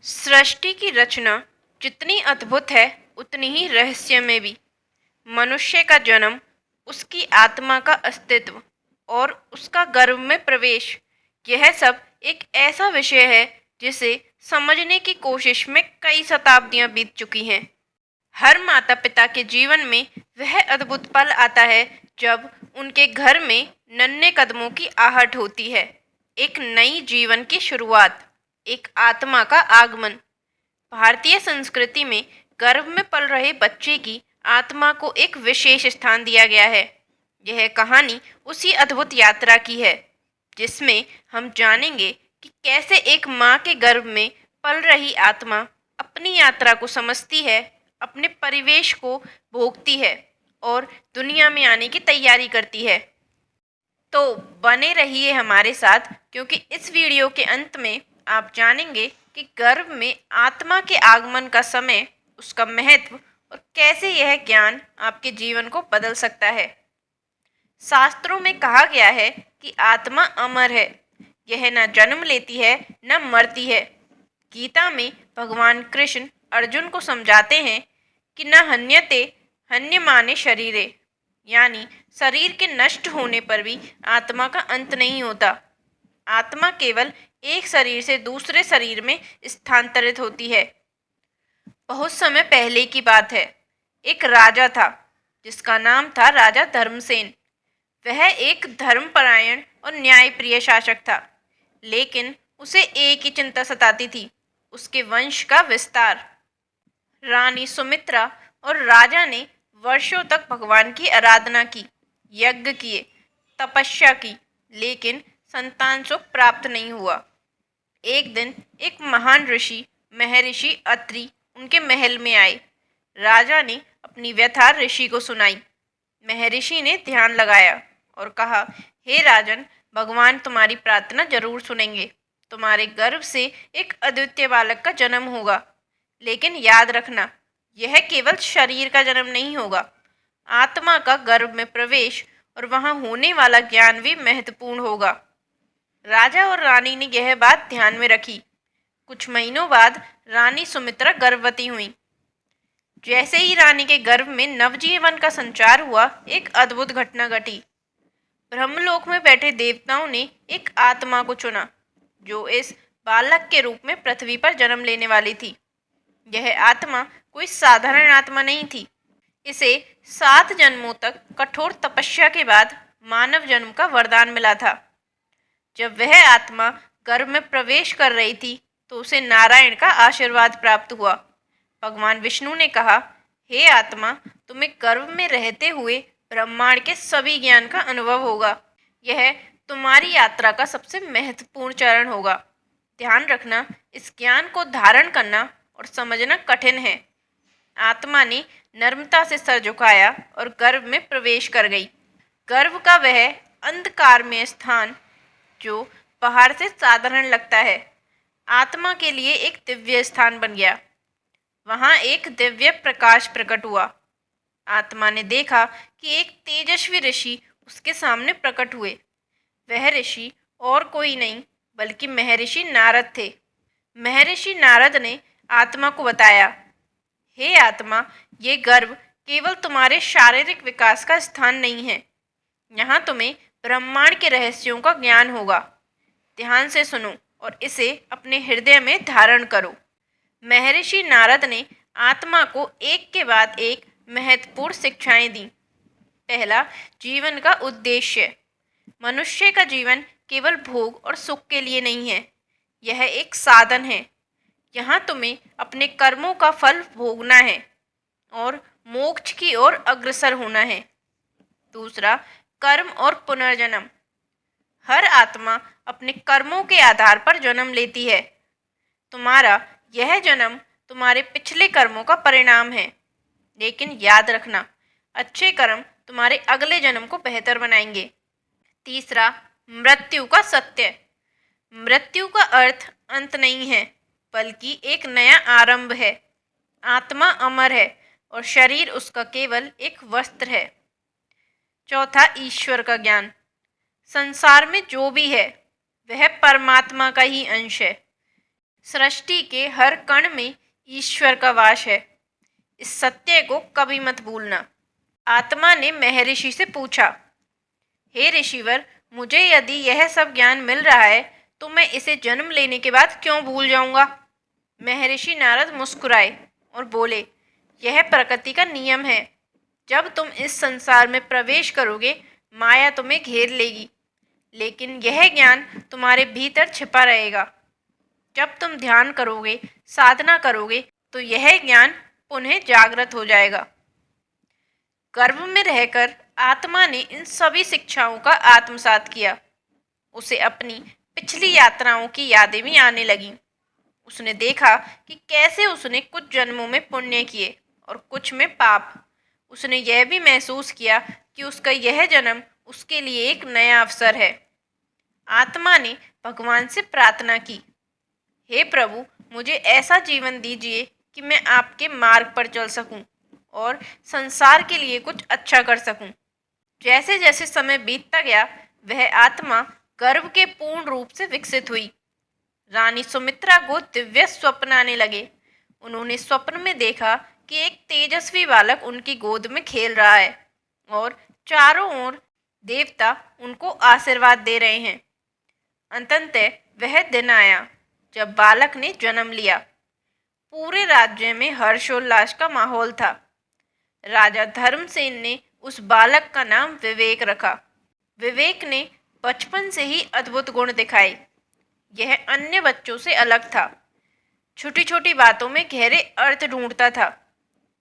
सृष्टि की रचना जितनी अद्भुत है उतनी ही रहस्यमय भी। मनुष्य का जन्म, उसकी आत्मा का अस्तित्व और उसका गर्भ में प्रवेश, यह सब एक ऐसा विषय है जिसे समझने की कोशिश में कई शताब्दियां बीत चुकी हैं। हर माता पिता के जीवन में वह अद्भुत पल आता है जब उनके घर में नन्हे कदमों की आहट होती है। एक नई जीवन की शुरुआत, एक आत्मा का आगमन। भारतीय संस्कृति में गर्भ में पल रहे बच्चे की आत्मा को एक विशेष स्थान दिया गया है। यह कहानी उसी अद्भुत यात्रा की है जिसमें हम जानेंगे कि कैसे एक माँ के गर्भ में पल रही आत्मा अपनी यात्रा को समझती है, अपने परिवेश को भोगती है और दुनिया में आने की तैयारी करती है। तो बने रहिए हमारे साथ, क्योंकि इस वीडियो के अंत में आप जानेंगे कि गर्भ में आत्मा के आगमन का समय, उसका महत्व और कैसे यह ज्ञान आपके जीवन को बदल सकता है। शास्त्रों में कहा गया है कि आत्मा अमर है, यह न जन्म लेती है न मरती है। गीता में भगवान कृष्ण अर्जुन को समझाते हैं कि न हन्यते हन्यमाने शरीरे, यानी शरीर के नष्ट होने पर भी आत्मा का अंत नहीं होता। आत्मा केवल एक शरीर से दूसरे शरीर में स्थानांतरित होती है। बहुत समय पहले की बात है। एक राजा था जिसका नाम था राजा धर्मसेन। वह एक धर्मपरायण और न्यायप्रिय शासक था, लेकिन उसे एक ही चिंता सताती थी, उसके वंश का विस्तार। रानी सुमित्रा और राजा ने वर्षों तक भगवान की आराधना की, यज्ञ किए, तपस्या की, लेकिन संतान सुख प्राप्त नहीं हुआ। एक दिन एक महान ऋषि महर्षि अत्रि उनके महल में आए। राजा ने अपनी व्यथा ऋषि को सुनाई। महर्षि ने ध्यान लगाया और कहा, हे राजन, भगवान तुम्हारी प्रार्थना जरूर सुनेंगे। तुम्हारे गर्भ से एक अद्वितीय बालक का जन्म होगा, लेकिन याद रखना, यह केवल शरीर का जन्म नहीं होगा। आत्मा का गर्भ में प्रवेश और वहां होने वाला ज्ञान भी महत्वपूर्ण होगा। राजा और रानी ने यह बात ध्यान में रखी। कुछ महीनों बाद रानी सुमित्रा गर्भवती हुई। जैसे ही रानी के गर्भ में नवजीवन का संचार हुआ, एक अद्भुत घटना घटी। ब्रह्मलोक में बैठे देवताओं ने एक आत्मा को चुना जो इस बालक के रूप में पृथ्वी पर जन्म लेने वाली थी। यह आत्मा कोई साधारण आत्मा नहीं थी। इसे 7 जन्मों तक कठोर तपस्या के बाद मानव जन्म का वरदान मिला था। जब वह आत्मा गर्भ में प्रवेश कर रही थी तो उसे नारायण का आशीर्वाद प्राप्त हुआ। भगवान विष्णु ने कहा, हे आत्मा, तुम्हें गर्भ में रहते हुए ब्रह्मांड के सभी ज्ञान का अनुभव होगा। यह तुम्हारी यात्रा का सबसे महत्वपूर्ण चरण होगा। ध्यान रखना, इस ज्ञान को धारण करना और समझना कठिन है। आत्मा ने नम्रता से सर झुकाया और गर्भ में प्रवेश कर गई। गर्भ का वह अंधकार में स्थान जो बाहर से साधारण लगता है, आत्मा के लिए एक दिव्य स्थान बन गया। वहां एक दिव्य प्रकाश प्रकट हुआ। आत्मा ने देखा कि एक तेजस्वी ऋषि उसके सामने प्रकट हुए। वह ऋषि और कोई नहीं बल्कि महर्षि नारद थे। महर्षि नारद ने आत्मा को बताया, हे आत्मा, ये गर्भ केवल तुम्हारे शारीरिक विकास का स्थान नहीं है। यहाँ तुम्हें ब्रह्मांड के रहस्यों का ज्ञान होगा। ध्यान से सुनो और इसे अपने हृदय में धारण करो। महर्षि नारद ने आत्मा को एक के बाद एक महत्वपूर्ण शिक्षाएं दी। पहला, जीवन का उद्देश्य। मनुष्य का जीवन केवल भोग और सुख के लिए नहीं है, यह एक साधन है। यहाँ तुम्हें अपने कर्मों का फल भोगना है और मोक्ष की ओर अग्रसर होना है। दूसरा, कर्म और पुनर्जन्म। हर आत्मा अपने कर्मों के आधार पर जन्म लेती है। तुम्हारा यह जन्म तुम्हारे पिछले कर्मों का परिणाम है, लेकिन याद रखना, अच्छे कर्म तुम्हारे अगले जन्म को बेहतर बनाएंगे। तीसरा, मृत्यु का सत्य। मृत्यु का अर्थ अंत नहीं है, बल्कि एक नया आरंभ है। आत्मा अमर है और शरीर उसका केवल एक वस्त्र है। चौथा, ईश्वर का ज्ञान। संसार में जो भी है वह परमात्मा का ही अंश है। सृष्टि के हर कण में ईश्वर का वास है। इस सत्य को कभी मत भूलना। आत्मा ने महर्षि से पूछा, हे ऋषिवर, मुझे यदि यह सब ज्ञान मिल रहा है तो मैं इसे जन्म लेने के बाद क्यों भूल जाऊंगा। महर्षि नारद मुस्कुराए और बोले, यह प्रकृति का नियम है। जब तुम इस संसार में प्रवेश करोगे माया तुम्हें घेर लेगी, लेकिन यह ज्ञान तुम्हारे भीतर छिपा रहेगा। जब तुम ध्यान करोगे, साधना करोगे, तो यह ज्ञान पुनः जागृत हो जाएगा। गर्भ में रहकर आत्मा ने इन सभी शिक्षाओं का आत्मसात किया। उसे अपनी पिछली यात्राओं की यादें भी आने लगीं। उसने देखा कि कैसे उसने कुछ जन्मों में पुण्य किए और कुछ में पाप। उसने यह भी महसूस किया कि उसका यह जन्म उसके लिए एक नया अवसर है। आत्मा ने भगवान से प्रार्थना की, हे प्रभु, मुझे ऐसा जीवन दीजिए कि मैं आपके मार्ग पर चल सकूं और संसार के लिए कुछ अच्छा कर सकूं। जैसे जैसे समय बीतता गया वह आत्मा गर्भ के पूर्ण रूप से विकसित हुई। रानी सुमित्रा को दिव्य स्वप्न आने लगे। उन्होंने स्वप्न में देखा कि एक तेजस्वी बालक उनकी गोद में खेल रहा है और चारों ओर देवता उनको आशीर्वाद दे रहे हैं। अंततः वह दिन आया जब बालक ने जन्म लिया। पूरे राज्य में हर्षोल्लास का माहौल था। राजा धर्मसेन ने उस बालक का नाम विवेक रखा। विवेक ने बचपन से ही अद्भुत गुण दिखाए। यह अन्य बच्चों से अलग था। छोटी छोटी बातों में गहरे अर्थ ढूंढता था।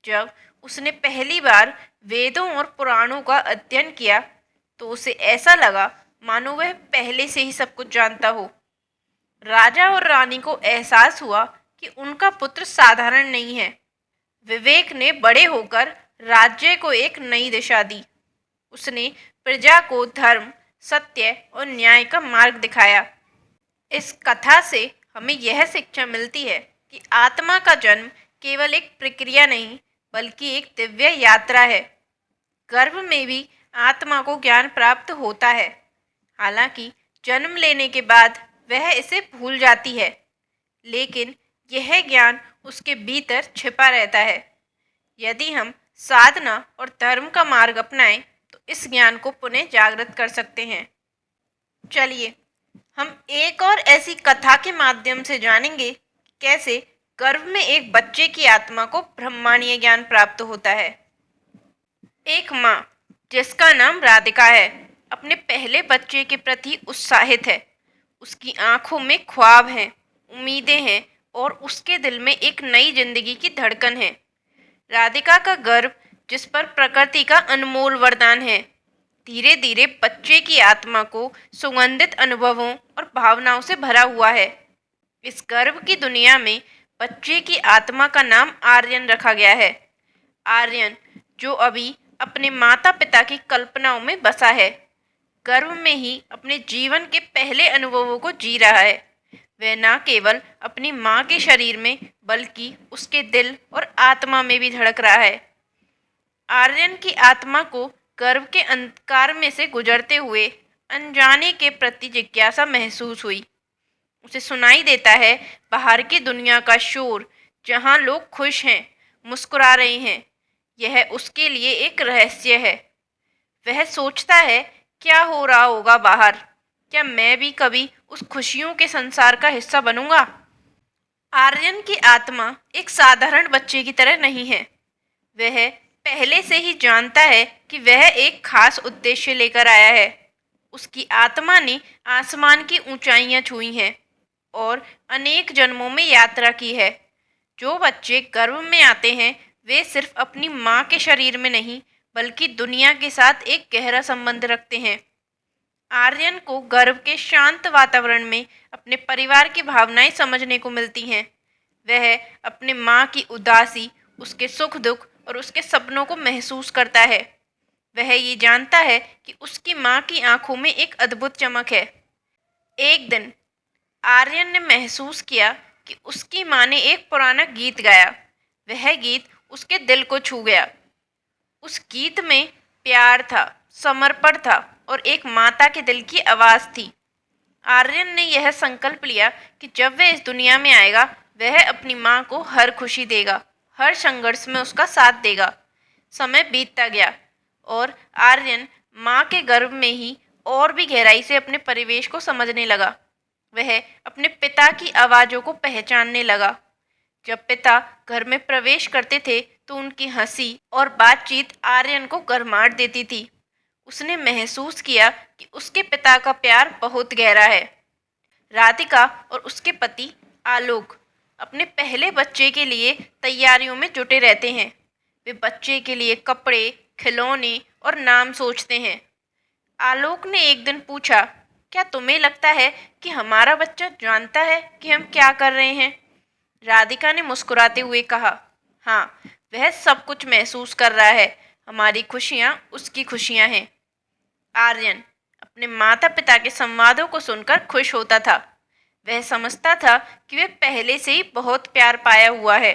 जब उसने पहली बार वेदों और पुराणों का अध्ययन किया तो उसे ऐसा लगा मानो वह पहले से ही सब कुछ जानता हो। राजा और रानी को एहसास हुआ कि उनका पुत्र साधारण नहीं है। विवेक ने बड़े होकर राज्य को एक नई दिशा दी। उसने प्रजा को धर्म, सत्य और न्याय का मार्ग दिखाया। इस कथा से हमें यह शिक्षा मिलती है कि आत्मा का जन्म केवल एक प्रक्रिया नहीं बल्कि एक दिव्य यात्रा है। गर्भ में भी आत्मा को ज्ञान प्राप्त होता है। हालांकि जन्म लेने के बाद वह इसे भूल जाती है, लेकिन यह ज्ञान उसके भीतर छिपा रहता है। यदि हम साधना और धर्म का मार्ग अपनाएं तो इस ज्ञान को पुनः जागृत कर सकते हैं। चलिए हम एक और ऐसी कथा के माध्यम से जानेंगे कैसे गर्भ में एक बच्चे की आत्मा को ब्रह्मांडीय ज्ञान प्राप्त होता है। एक माँ जिसका नाम राधिका है अपने पहले बच्चे के प्रति उत्साहित है। उसकी आंखों में ख्वाब हैं, उम्मीदें हैं और उसके दिल में एक नई जिंदगी की धड़कन है। राधिका का गर्भ जिस पर प्रकृति का अनमोल वरदान है, धीरे धीरे बच्चे की आत्मा को सुगंधित अनुभवों और भावनाओं से भरा हुआ है। इस गर्भ की दुनिया में बच्चे की आत्मा का नाम आर्यन रखा गया है। आर्यन जो अभी अपने माता पिता की कल्पनाओं में बसा है, गर्भ में ही अपने जीवन के पहले अनुभवों को जी रहा है। वह न केवल अपनी माँ के शरीर में बल्कि उसके दिल और आत्मा में भी धड़क रहा है। आर्यन की आत्मा को गर्भ के अंधकार में से गुजरते हुए अनजाने के प्रति जिज्ञासा महसूस हुई। उसे सुनाई देता है बाहर की दुनिया का शोर, जहाँ लोग खुश हैं, मुस्कुरा रहे हैं। यह उसके लिए एक रहस्य है। वह सोचता है, क्या हो रहा होगा बाहर? क्या मैं भी कभी उस खुशियों के संसार का हिस्सा बनूंगा? आर्यन की आत्मा एक साधारण बच्चे की तरह नहीं है। वह पहले से ही जानता है कि वह एक खास उद्देश्य लेकर आया है। उसकी आत्मा ने आसमान की ऊंचाइयां छुई हैं और अनेक जन्मों में यात्रा की है। जो बच्चे गर्भ में आते हैं वे सिर्फ अपनी माँ के शरीर में नहीं बल्कि दुनिया के साथ एक गहरा संबंध रखते हैं। आर्यन को गर्भ के शांत वातावरण में अपने परिवार की भावनाएं समझने को मिलती हैं। वह अपने माँ की उदासी, उसके सुख दुख और उसके सपनों को महसूस करता है। वह ये जानता है कि उसकी माँ की आंखों में एक अद्भुत चमक है। एक दिन आर्यन ने महसूस किया कि उसकी माँ ने एक पुराना गीत गाया। वह गीत उसके दिल को छू गया। उस गीत में प्यार था, समर्पण था और एक माता के दिल की आवाज़ थी। आर्यन ने यह संकल्प लिया कि जब वह इस दुनिया में आएगा वह अपनी माँ को हर खुशी देगा, हर संघर्ष में उसका साथ देगा। समय बीतता गया और आर्यन माँ के गर्भ में ही और भी गहराई से अपने परिवेश को समझने लगा। वह अपने पिता की आवाज़ों को पहचानने लगा। जब पिता घर में प्रवेश करते थे तो उनकी हंसी और बातचीत आर्यन को गर्माहट देती थी। उसने महसूस किया कि उसके पिता का प्यार बहुत गहरा है। राधिका और उसके पति आलोक अपने पहले बच्चे के लिए तैयारियों में जुटे रहते हैं। वे बच्चे के लिए कपड़े, खिलौने और नाम सोचते हैं। आलोक ने एक दिन पूछा, क्या तुम्हें लगता है कि हमारा बच्चा जानता है कि हम क्या कर रहे हैं? राधिका ने मुस्कुराते हुए कहा, हाँ, वह सब कुछ महसूस कर रहा है। हमारी खुशियाँ उसकी खुशियाँ हैं। आर्यन अपने माता पिता के संवादों को सुनकर खुश होता था। वह समझता था कि वह पहले से ही बहुत प्यार पाया हुआ है।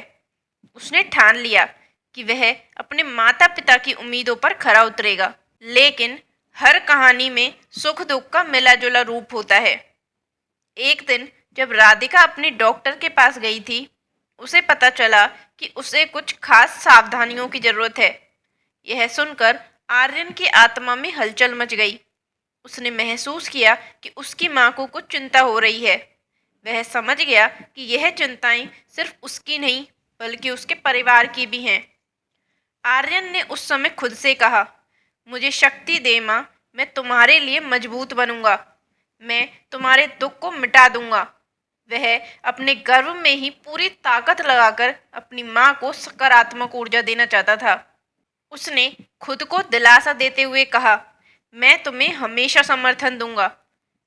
उसने ठान लिया कि वह अपने माता पिता की उम्मीदों पर खरा उतरेगा। लेकिन हर कहानी में सुख दुख का मिला जुला रूप होता है। एक दिन जब राधिका अपनी डॉक्टर के पास गई थी, उसे पता चला कि उसे कुछ खास सावधानियों की जरूरत है। यह सुनकर आर्यन की आत्मा में हलचल मच गई। उसने महसूस किया कि उसकी माँ को कुछ चिंता हो रही है। वह समझ गया कि यह चिंताएं सिर्फ उसकी नहीं बल्कि उसके परिवार की भी हैं। आर्यन ने उस समय खुद से कहा, मुझे शक्ति दे माँ, मैं तुम्हारे लिए मजबूत बनूंगा। मैं तुम्हारे दुख को मिटा दूंगा। वह अपने गर्भ में ही पूरी ताकत लगाकर अपनी माँ को सकारात्मक ऊर्जा देना चाहता था। उसने खुद को दिलासा देते हुए कहा, मैं तुम्हें हमेशा समर्थन दूंगा।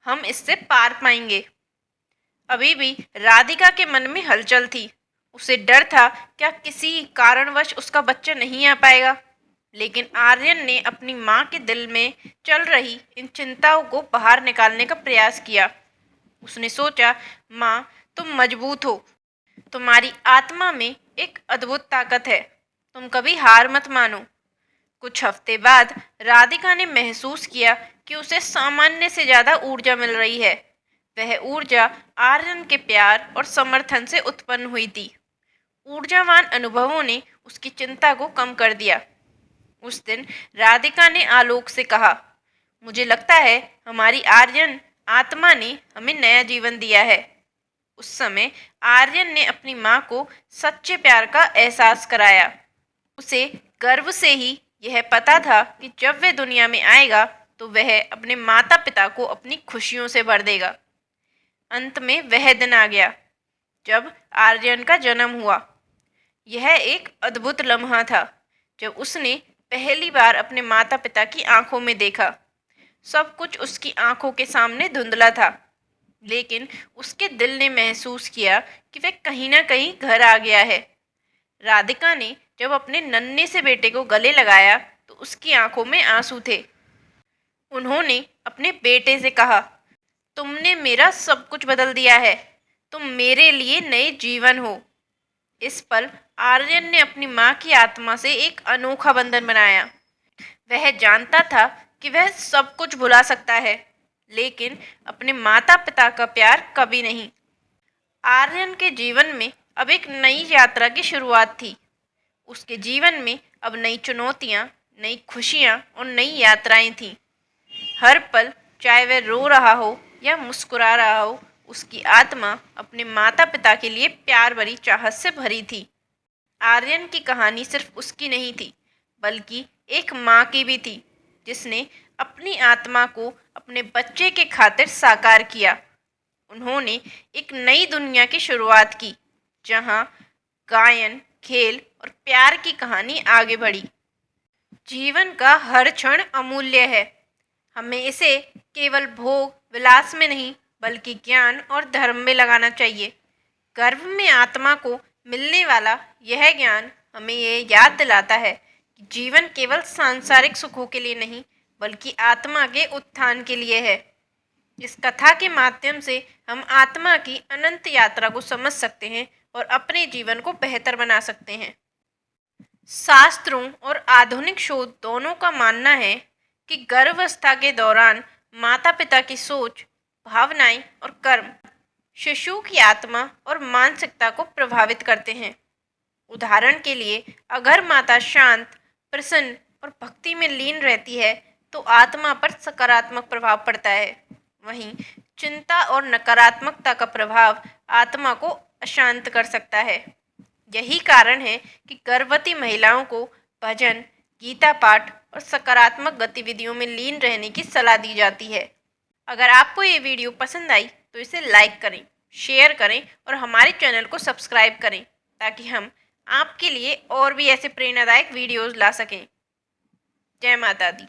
हम इससे पार पाएंगे। अभी भी राधिका के मन में हलचल थी। उसे डर था क्या किसी कारणवश उसका बच्चा नहीं आ पाएगा। लेकिन आर्यन ने अपनी माँ के दिल में चल रही इन चिंताओं को बाहर निकालने का प्रयास किया। उसने सोचा, माँ, तुम मजबूत हो। तुम्हारी आत्मा में एक अद्भुत ताकत है। तुम कभी हार मत मानो। कुछ हफ्ते बाद राधिका ने महसूस किया कि उसे सामान्य से ज़्यादा ऊर्जा मिल रही है। वह ऊर्जा आर्यन के प्यार और समर्थन से उत्पन्न हुई थी। ऊर्जावान अनुभवों ने उसकी चिंता को कम कर दिया। उस दिन राधिका ने आलोक से कहा, मुझे लगता है हमारी आर्यन आत्मा ने हमें नया जीवन दिया है। उस समय आर्यन ने अपनी माँ को सच्चे प्यार का एहसास कराया। उसे गर्व से ही यह पता था कि जब वह दुनिया में आएगा तो वह अपने माता पिता को अपनी खुशियों से भर देगा। अंत में वह दिन आ गया जब आर्यन का जन्म हुआ। यह एक अद्भुत लम्हा था जब उसने पहली बार अपने माता पिता की आंखों में देखा। सब कुछ उसकी आंखों के सामने धुंधला था, लेकिन उसके दिल ने महसूस किया कि वह कहीं ना कहीं घर आ गया है। राधिका ने जब अपने नन्हे से बेटे को गले लगाया तो उसकी आंखों में आंसू थे। उन्होंने अपने बेटे से कहा, तुमने मेरा सब कुछ बदल दिया है। तुम मेरे लिए नए जीवन हो। इस पल आर्यन ने अपनी माँ की आत्मा से एक अनोखा बंधन बनाया। वह जानता था कि वह सब कुछ भुला सकता है, लेकिन अपने माता पिता का प्यार कभी नहीं। आर्यन के जीवन में अब एक नई यात्रा की शुरुआत थी। उसके जीवन में अब नई चुनौतियाँ, नई खुशियाँ और नई यात्राएं थीं। हर पल, चाहे वह रो रहा हो या मुस्कुरा रहा हो, उसकी आत्मा अपने माता पिता के लिए प्यार भरी चाहत से भरी थी। आर्यन की कहानी सिर्फ उसकी नहीं थी, बल्कि एक माँ की भी थी, जिसने अपनी आत्मा को अपने बच्चे के खातिर साकार किया। उन्होंने एक नई दुनिया की शुरुआत की, जहाँ गायन, खेल और प्यार की कहानी आगे बढ़ी। जीवन का हर क्षण अमूल्य है। हमें इसे केवल भोग विलास में नहीं बल्कि ज्ञान और धर्म में लगाना चाहिए। गर्भ में आत्मा को मिलने वाला यह ज्ञान हमें ये याद दिलाता है कि जीवन केवल सांसारिक सुखों के लिए नहीं बल्कि आत्मा के उत्थान के लिए है। इस कथा के माध्यम से हम आत्मा की अनंत यात्रा को समझ सकते हैं और अपने जीवन को बेहतर बना सकते हैं। शास्त्रों और आधुनिक शोध दोनों का मानना है कि गर्भावस्था के दौरान माता पिता की सोच, भावनाएं और कर्म शिशु की आत्मा और मानसिकता को प्रभावित करते हैं। उदाहरण के लिए, अगर माता शांत, प्रसन्न और भक्ति में लीन रहती है तो आत्मा पर सकारात्मक प्रभाव पड़ता है। वहीं चिंता और नकारात्मकता का प्रभाव आत्मा को अशांत कर सकता है। यही कारण है कि गर्भवती महिलाओं को भजन, गीता पाठ और सकारात्मक गतिविधियों में लीन रहने की सलाह दी जाती है। अगर आपको ये वीडियो पसंद आई तो इसे लाइक करें, शेयर करें और हमारे चैनल को सब्सक्राइब करें ताकि हम आपके लिए और भी ऐसे प्रेरणादायक वीडियोस ला सकें। जय माता दी।